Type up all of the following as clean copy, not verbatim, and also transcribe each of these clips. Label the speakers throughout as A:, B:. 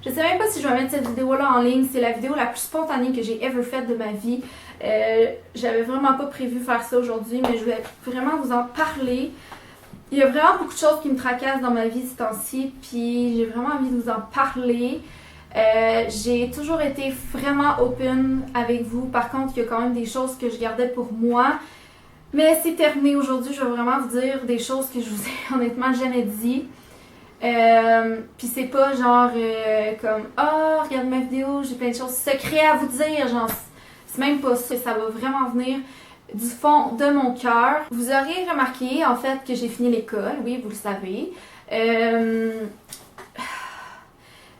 A: Je sais même pas si je vais mettre cette vidéo-là en ligne. C'est la vidéo la plus spontanée que j'ai ever faite de ma vie. J'avais vraiment pas prévu faire ça aujourd'hui, mais je vais vraiment vous en parler. Il y a vraiment beaucoup de choses qui me tracassent dans ma vie ces temps-ci, puis j'ai vraiment envie de vous en parler. J'ai toujours été vraiment open avec vous. Par contre, il y a quand même des choses que je gardais pour moi. Mais c'est terminé aujourd'hui. Je vais vraiment vous dire des choses que je vous ai honnêtement jamais dit. Puis c'est pas genre comme oh regarde ma vidéo, j'ai plein de choses secrètes à vous dire, genre c'est même pas ça, ça va vraiment venir du fond de mon cœur. Vous aurez remarqué en fait que j'ai fini l'école, oui vous le savez.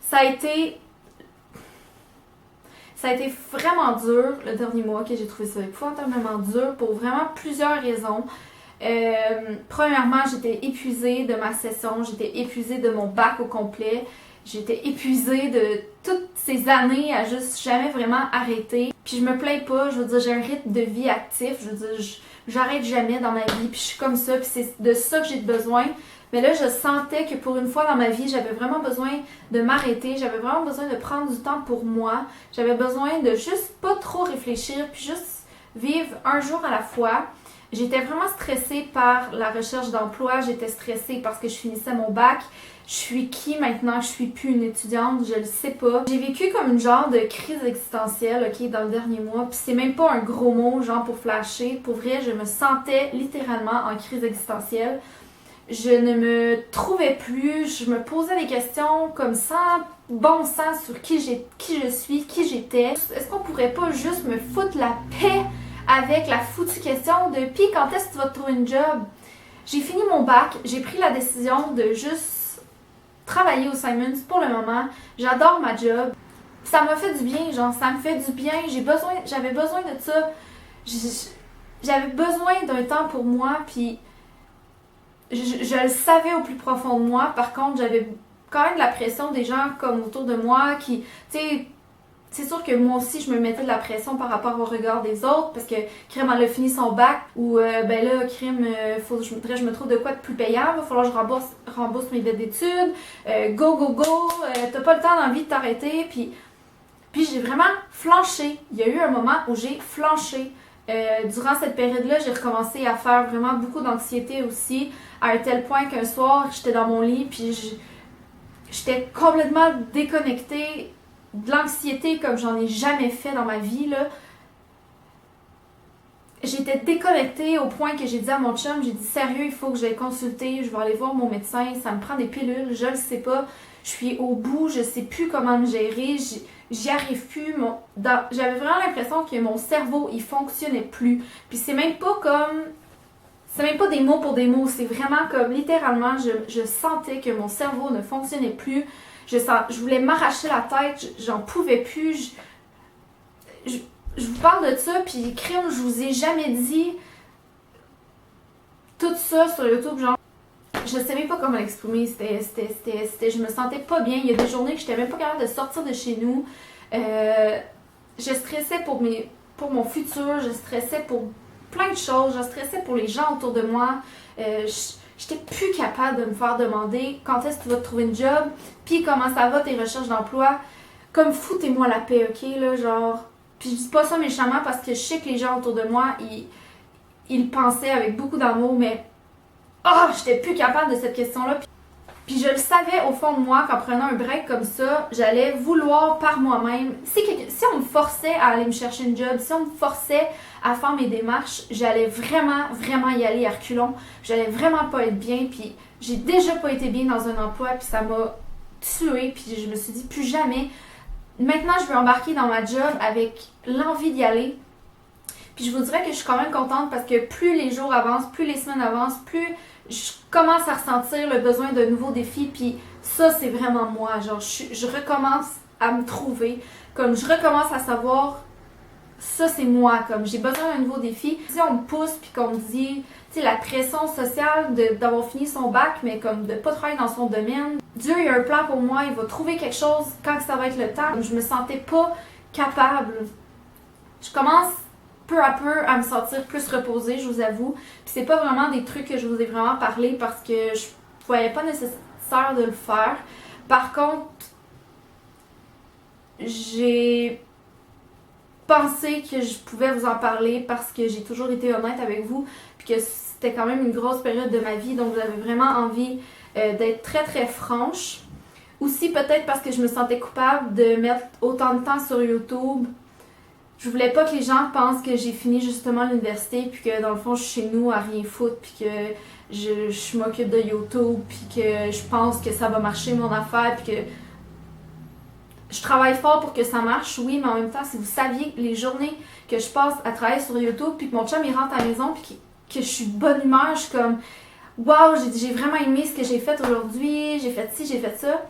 A: Ça a été vraiment dur le dernier mois, que j'ai trouvé ça épouvantablement dur pour vraiment plusieurs raisons. Premièrement, j'étais épuisée de ma session, j'étais épuisée de mon bac au complet, j'étais épuisée de toutes ces années à juste jamais vraiment arrêter. Puis je me plains pas, je veux dire, j'ai un rythme de vie actif, je veux dire, j'arrête jamais dans ma vie, puis je suis comme ça, puis c'est de ça que j'ai besoin. Mais là, je sentais que pour une fois dans ma vie, j'avais vraiment besoin de m'arrêter, j'avais vraiment besoin de prendre du temps pour moi, j'avais besoin de juste pas trop réfléchir, puis juste vivre un jour à la fois. J'étais vraiment stressée par la recherche d'emploi, j'étais stressée parce que je finissais mon bac. Je suis qui maintenant? Je suis plus une étudiante, je le sais pas. J'ai vécu comme une genre de crise existentielle, ok, dans le dernier mois. Puis c'est même pas un gros mot, genre pour flasher. Pour vrai, je me sentais littéralement en crise existentielle. Je ne me trouvais plus, je me posais des questions comme sans bon sens sur qui je suis, qui j'étais. Est-ce qu'on pourrait pas juste me foutre la paix avec la foutue question de pis quand est-ce que tu vas te trouver une job? J'ai fini mon bac, j'ai pris la décision de juste travailler au Simons pour le moment. J'adore ma job. Ça m'a fait du bien, genre ça me fait du bien. J'avais besoin de ça. J'avais besoin d'un temps pour moi, puis je le savais au plus profond de moi. Par contre, j'avais quand même de la pression des gens comme autour de moi qui, tu sais, c'est sûr que moi aussi, je me mettais de la pression par rapport au regard des autres parce que Crème, elle a fini son bac ou ben là, Crème, je me trouve de quoi de plus payant, il va falloir que je rembourse mes dettes d'études, go, t'as pas le temps d'envie de t'arrêter, puis j'ai vraiment flanché. Il y a eu un moment où j'ai flanché. Durant cette période-là, j'ai recommencé à faire vraiment beaucoup d'anxiété aussi, à un tel point qu'un soir, j'étais dans mon lit, puis j'étais complètement déconnectée de l'anxiété comme j'en ai jamais fait dans ma vie, là. J'étais déconnectée au point que j'ai dit à mon chum, j'ai dit sérieux, il faut que j'aille consulter, je vais aller voir mon médecin, ça me prend des pilules, je le sais pas, je suis au bout, je sais plus comment me gérer, j'y arrive plus, j'avais vraiment l'impression que mon cerveau, il fonctionnait plus, puis c'est même pas des mots pour des mots, c'est vraiment comme littéralement, je sentais que mon cerveau ne fonctionnait plus. Je voulais m'arracher la tête, j'en pouvais plus. Je vous parle de ça, puis crime, je vous ai jamais dit tout ça sur YouTube, genre. Je sais même pas comment l'exprimer, je me sentais pas bien. Il y a des journées que j'étais même pas capable de sortir de chez nous. Je stressais pour mon futur, je stressais pour plein de choses, je stressais pour les gens autour de moi. J'étais plus capable de me faire demander quand est-ce que tu vas te trouver une job, puis comment ça va tes recherches d'emploi. Comme foutez-moi la paix, ok, là, genre. Puis je dis pas ça méchamment parce que je sais que les gens autour de moi, ils pensaient avec beaucoup d'amour, mais j'étais plus capable de cette question-là. Puis je le savais au fond de moi qu'en prenant un break comme ça, j'allais vouloir par moi-même. Si on me forçait à aller me chercher une job, si on me forçait à faire mes démarches, j'allais vraiment y aller à reculons. J'allais vraiment pas être bien. Puis j'ai déjà pas été bien dans un emploi, puis ça m'a tuée. Puis je me suis dit plus jamais. Maintenant, je veux embarquer dans ma job avec l'envie d'y aller. Puis je vous dirais que je suis quand même contente parce que plus les jours avancent, plus les semaines avancent, plus je commence à ressentir le besoin de nouveaux défis, puis ça, c'est vraiment moi. Genre, je recommence à me trouver, comme je recommence à savoir, ça, c'est moi, comme j'ai besoin d'un nouveau défi. Si on me pousse, puis qu'on me dit, tu sais, la pression sociale d'avoir fini son bac, mais comme de pas travailler dans son domaine, Dieu, il a un plan pour moi, il va trouver quelque chose quand ça va être le temps. Je me sentais pas capable. Je commence peu à peu à me sentir plus reposée, je vous avoue. Puis c'est pas vraiment des trucs que je vous ai vraiment parlé parce que je voyais pas nécessaire de le faire. Par contre, j'ai pensé que je pouvais vous en parler parce que j'ai toujours été honnête avec vous, puis que c'était quand même une grosse période de ma vie, donc j'avais vraiment envie d'être très très franche. Aussi peut-être parce que je me sentais coupable de mettre autant de temps sur YouTube. Je voulais pas que les gens pensent que j'ai fini justement l'université, puis que dans le fond je suis chez nous à rien foutre, puis que je m'occupe de YouTube, puis que je pense que ça va marcher mon affaire, puis que je travaille fort pour que ça marche, oui, mais en même temps, si vous saviez les journées que je passe à travailler sur YouTube, puis que mon chum il rentre à la maison, puis que je suis de bonne humeur, je suis comme waouh, j'ai vraiment aimé ce que j'ai fait aujourd'hui, j'ai fait ci, j'ai fait ça.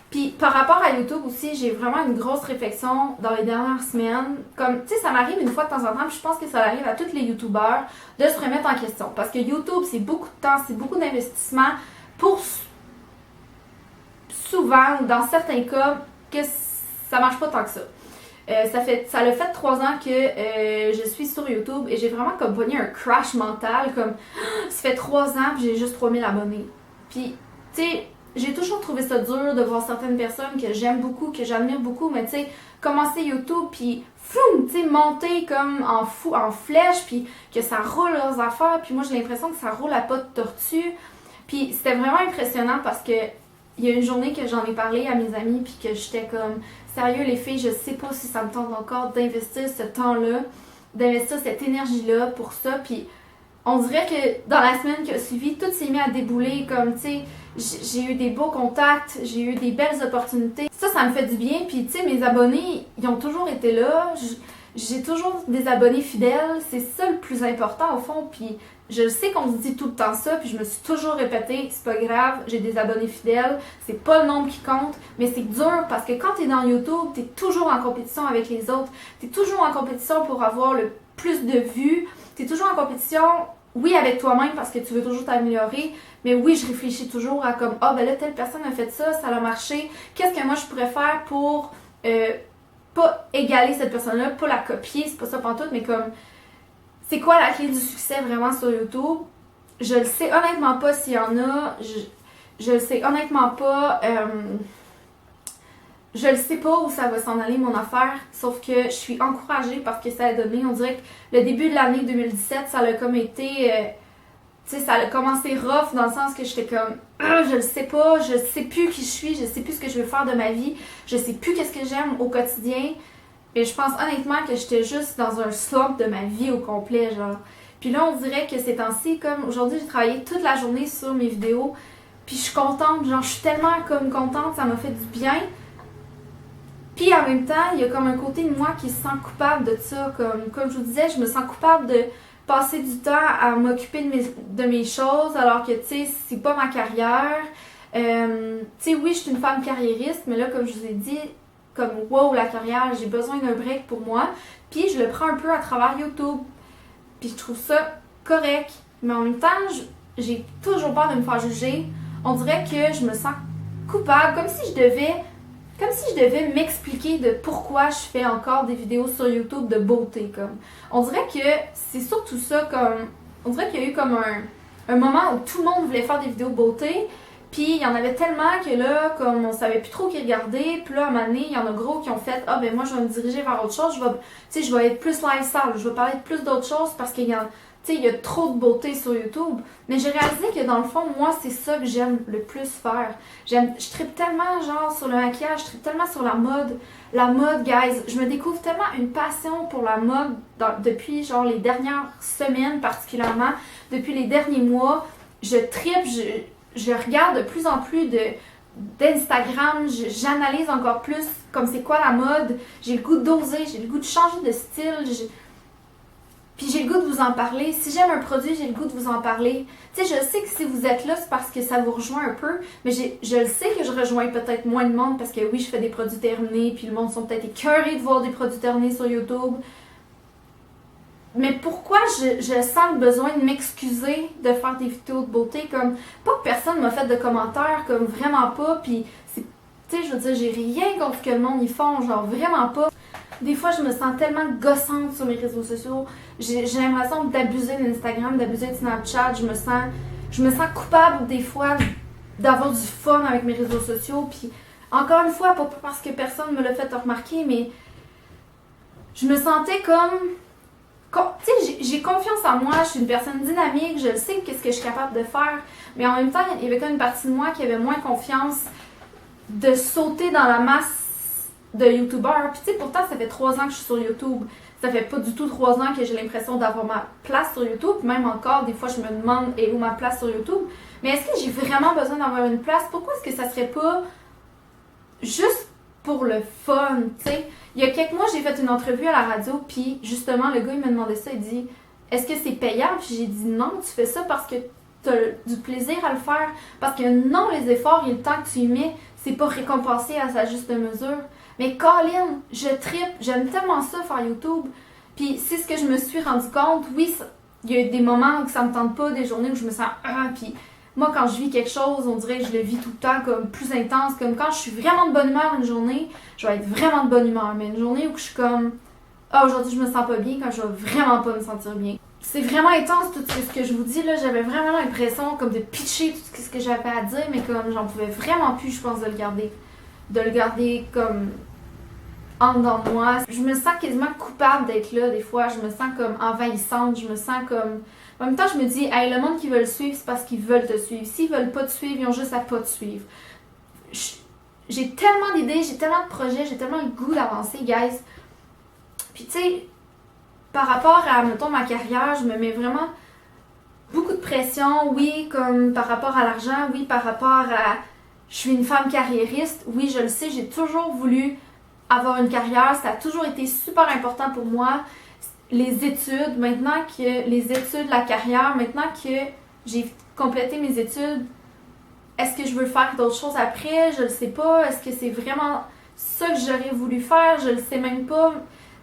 A: Puis par rapport à YouTube aussi, j'ai vraiment une grosse réflexion dans les dernières semaines. Comme, tu sais, ça m'arrive une fois de temps en temps, puis je pense que ça arrive à tous les YouTubeurs de se remettre en question. Parce que YouTube, c'est beaucoup de temps, c'est beaucoup d'investissement pour souvent, ou dans certains cas, que ça marche pas tant que ça. Ça l'a fait 3 ans que je suis sur YouTube et j'ai vraiment comme pogné un crash mental, comme ça fait 3 ans que j'ai juste 3000 abonnés. Puis, tu sais, j'ai toujours trouvé ça dur de voir certaines personnes que j'aime beaucoup, que j'admire beaucoup, mais tu sais, commencer YouTube puis floum, tu sais, monter comme en flèche, puis que ça roule leurs affaires, puis moi j'ai l'impression que ça roule à pas de tortue. Puis c'était vraiment impressionnant parce que il y a une journée que j'en ai parlé à mes amis puis que j'étais comme sérieux les filles, je sais pas si ça me tente encore d'investir ce temps-là, d'investir cette énergie-là pour ça. Puis on dirait que dans la semaine qui a suivi, tout s'est mis à débouler, comme tu sais, j'ai eu des beaux contacts, j'ai eu des belles opportunités. Ça me fait du bien. Puis tu sais, mes abonnés, ils ont toujours été là. J'ai toujours des abonnés fidèles. C'est ça le plus important au fond. Puis je sais qu'on se dit tout le temps ça, puis je me suis toujours répété, c'est pas grave, j'ai des abonnés fidèles, c'est pas le nombre qui compte, mais c'est dur parce que quand t'es dans YouTube, t'es toujours en compétition avec les autres, t'es toujours en compétition pour avoir le plus de vues, t'es toujours en compétition, oui, avec toi-même parce que tu veux toujours t'améliorer, mais oui, je réfléchis toujours à comme, ah ben là, telle personne a fait ça, ça a marché, qu'est-ce que moi je pourrais faire pour pas égaler cette personne-là, pas la copier, c'est pas ça pantoute, mais comme, c'est quoi la clé du succès vraiment sur YouTube? Je le sais honnêtement pas s'il y en a. Je le sais honnêtement pas. Je le sais pas où ça va s'en aller mon affaire. Sauf que je suis encouragée parce que ça a donné. On dirait que le début de l'année 2017, ça a comme été. Tu sais, ça a commencé rough dans le sens que j'étais comme. Je le sais pas, je sais plus qui je suis, je sais plus ce que je veux faire de ma vie, je sais plus qu'est-ce que j'aime au quotidien. Et je pense honnêtement que j'étais juste dans un slump de ma vie au complet, genre. Puis là, on dirait que ces temps-ci, comme aujourd'hui, j'ai travaillé toute la journée sur mes vidéos, puis je suis contente, genre, je suis tellement comme contente, ça m'a fait du bien. Puis en même temps, il y a comme un côté de moi qui se sent coupable de ça, comme je vous disais, je me sens coupable de passer du temps à m'occuper de mes choses, alors que, tu sais, c'est pas ma carrière. Tu sais, oui, je suis une femme carriériste, mais là, comme je vous ai dit, comme wow, la carrière, j'ai besoin d'un break pour moi. Puis je le prends un peu à travers YouTube. Puis je trouve ça correct. Mais en même temps, j'ai toujours peur de me faire juger. On dirait que je me sens coupable, comme si je devais m'expliquer de pourquoi je fais encore des vidéos sur YouTube de beauté. Comme. On dirait que c'est surtout ça, comme. On dirait qu'il y a eu comme un moment où tout le monde voulait faire des vidéos beauté. Puis il y en avait tellement que là, comme on savait plus trop qui regarder, puis là, à un moment donné, il y en a gros qui ont fait « Ah ben moi, je vais me diriger vers autre chose, je vais être plus lifestyle, je vais parler de plus d'autres choses parce qu'il y a, il y a trop de beauté sur YouTube. » Mais j'ai réalisé que dans le fond, moi, c'est ça que j'aime le plus faire. Je trippe tellement genre sur le maquillage, je trippe tellement sur la mode. La mode, guys, je me découvre tellement une passion pour la mode depuis genre les dernières semaines particulièrement, depuis les derniers mois. Je trippe, je regarde de plus en plus d'Instagram, j'analyse encore plus comme c'est quoi la mode, j'ai le goût d'oser, j'ai le goût de changer de style, puis j'ai le goût de vous en parler. Si j'aime un produit, j'ai le goût de vous en parler. Tu sais, je sais que si vous êtes là, c'est parce que ça vous rejoint un peu, mais je le sais que je rejoins peut-être moins de monde parce que oui, je fais des produits terminés, puis le monde sont peut-être écœurés de voir des produits terminés sur YouTube. Mais pourquoi je sens le besoin de m'excuser de faire des vidéos de beauté, comme pas que personne m'a fait de commentaires, comme vraiment pas, puis tu sais, je veux dire, j'ai rien contre ce que le monde y font, genre vraiment pas. Des fois, je me sens tellement gossante sur mes réseaux sociaux, j'ai l'impression d'abuser d'Instagram, d'abuser de Snapchat, je me sens coupable des fois d'avoir du fun avec mes réseaux sociaux, puis encore une fois, pas parce que personne me l'a fait remarquer, mais je me sentais comme... Tu sais, j'ai confiance en moi, je suis une personne dynamique, je sais qu'est-ce que je suis capable de faire, mais en même temps, il y avait comme une partie de moi qui avait moins confiance de sauter dans la masse de youtubeurs. Puis tu sais, pourtant, ça fait 3 ans que je suis sur YouTube. Ça fait pas du tout 3 ans que j'ai l'impression d'avoir ma place sur YouTube. Même encore, des fois, je me demande est où ma place sur YouTube. Mais est-ce que j'ai vraiment besoin d'avoir une place? Pourquoi est-ce que ça serait pas juste pour le fun, tu sais? Il y a quelques mois, j'ai fait une entrevue à la radio, puis justement, le gars, il m'a demandé ça, il dit « Est-ce que c'est payant? » Puis j'ai dit « Non, tu fais ça parce que tu as du plaisir à le faire. Parce que non, les efforts et le temps que tu y mets, c'est pas récompensé à sa juste mesure. Mais Colin, je trippe, j'aime tellement ça faire YouTube. Puis c'est ce que je me suis rendu compte. Oui, il y a eu des moments où ça me tente pas, des journées où je me sens puis moi, quand je vis quelque chose, on dirait que je le vis tout le temps comme plus intense. Comme quand je suis vraiment de bonne humeur une journée, je vais être vraiment de bonne humeur. Mais une journée où je suis comme aujourd'hui je me sens pas bien, quand je vais vraiment pas me sentir bien. C'est vraiment intense tout ce que je vous dis là. J'avais vraiment l'impression comme de pitcher tout ce que j'avais à dire, mais comme j'en pouvais vraiment plus, je pense, de le garder. De le garder comme en dedans de moi. Je me sens quasiment coupable d'être là des fois. Je me sens comme envahissante. Je me sens comme... En même temps, je me dis, hey, le monde qui veut le suivre, c'est parce qu'ils veulent te suivre. S'ils veulent pas te suivre, ils ont juste à pas te suivre. J'ai tellement d'idées, j'ai tellement de projets, j'ai tellement le goût d'avancer, guys. Puis tu sais, par rapport à, mettons, ma carrière, je me mets vraiment beaucoup de pression. Oui, comme par rapport à l'argent. Oui, par rapport à... Je suis une femme carriériste. Oui, je le sais, j'ai toujours voulu avoir une carrière. Ça a toujours été super important pour moi. Les études, maintenant que les études, la carrière, maintenant que j'ai complété mes études, est-ce que je veux faire d'autres choses après? Je le sais pas. Est-ce que c'est vraiment ça que j'aurais voulu faire? Je le sais même pas.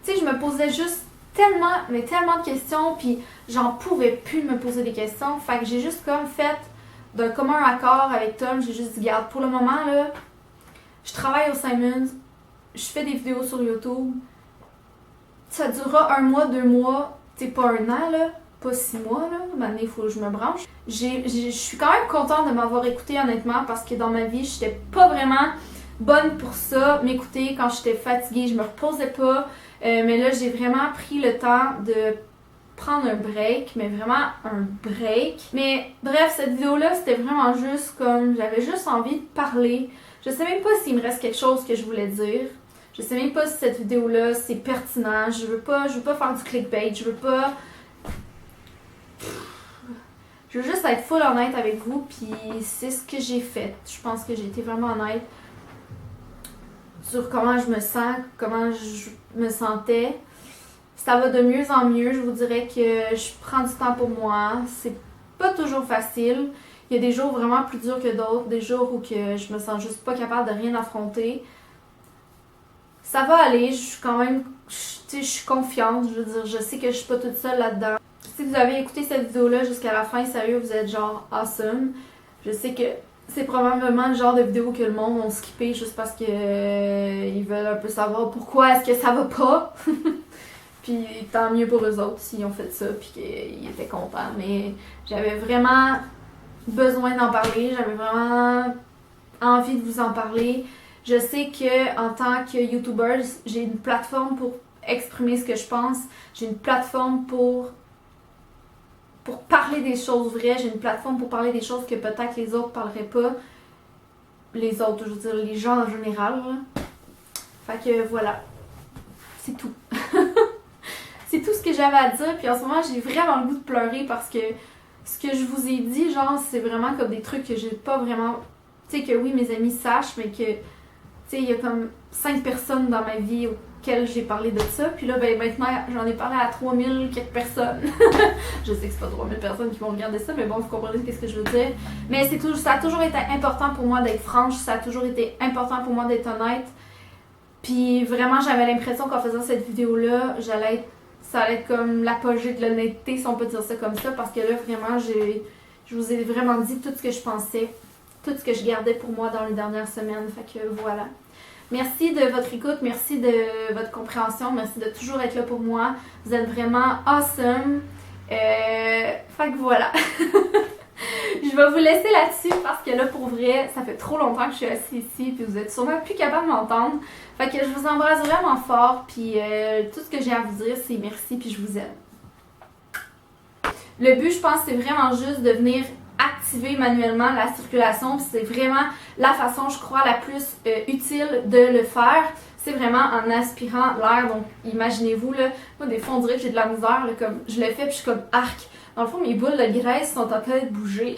A: Tu sais, je me posais juste tellement, mais tellement de questions, puis j'en pouvais plus me poser des questions. Fait que j'ai juste comme fait d'un commun accord avec Tom, j'ai juste dit, garde, pour le moment, là, je travaille au Simons, je fais des vidéos sur YouTube. Ça durera 1 mois, 2 mois, tu sais, pas 1 an, là, pas 6 mois, là. Maintenant, il faut que je me branche. Je suis quand même contente de m'avoir écoutée, honnêtement, parce que dans ma vie, j'étais pas vraiment bonne pour ça, m'écouter quand j'étais fatiguée, je me reposais pas. Mais là, j'ai vraiment pris le temps de prendre un break, mais vraiment un break. Mais bref, cette vidéo-là, c'était vraiment juste comme, j'avais juste envie de parler. Je sais même pas s'il me reste quelque chose que je voulais dire. Je sais même pas si cette vidéo-là, c'est pertinent. Je veux pas faire du clickbait. Je veux pas... Je veux juste être full honnête avec vous, puis c'est ce que j'ai fait. Je pense que j'ai été vraiment honnête sur comment je me sens, comment je me sentais. Ça va de mieux en mieux. Je vous dirais que je prends du temps pour moi. C'est pas toujours facile. Il y a des jours vraiment plus durs que d'autres. Des jours où que je me sens juste pas capable de rien affronter. Ça va aller, je suis quand même, je suis confiante, je veux dire, je sais que je suis pas toute seule là-dedans. Si vous avez écouté cette vidéo-là jusqu'à la fin, sérieux, vous êtes genre awesome. Je sais que c'est probablement le genre de vidéo que le monde va skipper juste parce que ils veulent un peu savoir pourquoi est-ce que ça va pas. Puis tant mieux pour eux autres s'ils ont fait ça puis qu'ils étaient contents. Mais j'avais vraiment besoin d'en parler, j'avais vraiment envie de vous en parler. Je sais que en tant que YouTuber, j'ai une plateforme pour exprimer ce que je pense. J'ai une plateforme pour parler des choses vraies. J'ai une plateforme pour parler des choses que peut-être les autres parleraient pas. Les autres, je veux dire, les gens en général. Là. Fait que voilà. C'est tout. C'est tout ce que j'avais à dire. Puis en ce moment, j'ai vraiment le goût de pleurer parce que ce que je vous ai dit, genre, c'est vraiment comme des trucs que j'ai pas vraiment... Tu sais, que oui, mes amis sachent, mais que... Tu sais, il y a comme 5 personnes dans ma vie auxquelles j'ai parlé de ça. Puis là, ben maintenant, j'en ai parlé à 3000 quelques personnes. Je sais que c'est pas 3000 personnes qui vont regarder ça, mais bon, vous comprenez ce que je veux dire. Mais ça a toujours été important pour moi d'être franche. Ça a toujours été important pour moi d'être honnête. Puis vraiment, j'avais l'impression qu'en faisant cette vidéo-là, ça allait être comme l'apogée de l'honnêteté, si on peut dire ça comme ça. Parce que là, vraiment, je vous ai vraiment dit tout ce que je pensais. Tout ce que je gardais pour moi dans les dernières semaines. Fait que voilà. Merci de votre écoute, merci de votre compréhension, merci de toujours être là pour moi. Vous êtes vraiment awesome. Fait que voilà. Je vais vous laisser là-dessus parce que là, pour vrai, ça fait trop longtemps que je suis assise ici puis vous êtes sûrement plus capable de m'entendre. Fait que je vous embrasse vraiment fort puis tout ce que j'ai à vous dire, c'est merci puis je vous aime. Le but, je pense, c'est vraiment juste de venir activer manuellement la circulation. C'est vraiment la façon, je crois, la plus utile de le faire. C'est vraiment en aspirant l'air. Donc, imaginez-vous, là, moi, des fois, on dirait que j'ai de la misère, là, comme je le fais, puis je suis comme arc. Dans le fond, mes boules de graisse sont en train de bouger.